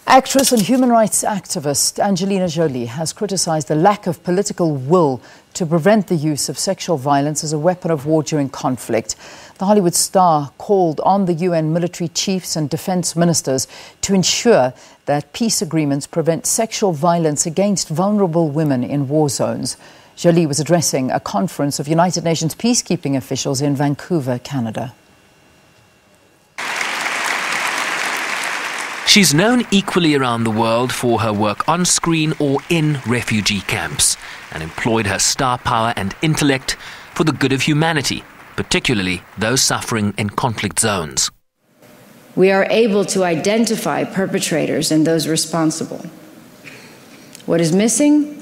Actress and human rights activist Angelina Jolie has criticised the lack of political will to prevent the use of sexual violence as a weapon of war during conflict. The Hollywood star called on the UN military chiefs and defence ministers to ensure that peace agreements prevent sexual violence against vulnerable women in war zones. Jolie was addressing a conference of United Nations peacekeeping officials in Vancouver, Canada. She's known equally around the world for her work on screen or in refugee camps, and employed her star power and intellect for the good of humanity, particularly those suffering in conflict zones. We are able to identify perpetrators and those responsible. What is missing?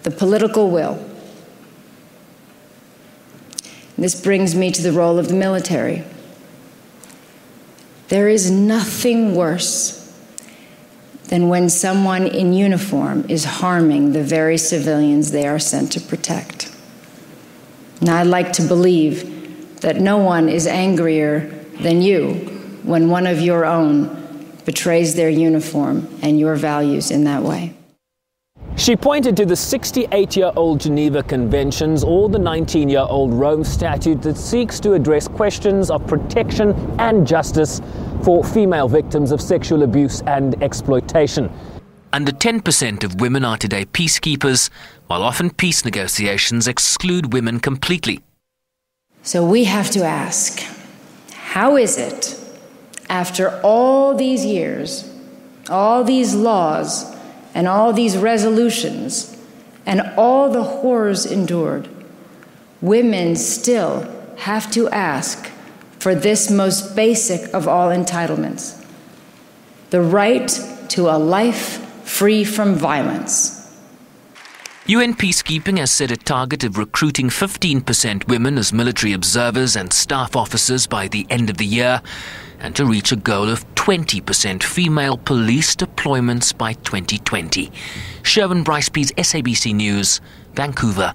The political will. This brings me to the role of the military. There is nothing worse than when someone in uniform is harming the very civilians they are sent to protect. And I'd like to believe that no one is angrier than you when one of your own betrays their uniform and your values in that way. She pointed to the 68-year-old Geneva Conventions or the 19-year-old Rome Statute that seeks to address questions of protection and justice for female victims of sexual abuse and exploitation. Under 10% of women are today peacekeepers, while often peace negotiations exclude women completely. So we have to ask, how is it, after all these years, all these laws, and all these resolutions, and all the horrors endured, women still have to ask for this most basic of all entitlements, the right to a life free from violence? UN peacekeeping has set a target of recruiting 15% women as military observers and staff officers by the end of the year, and to reach a goal of 20% female police deployments by 2020. Sherwin Bryce-Pease, SABC News, Vancouver.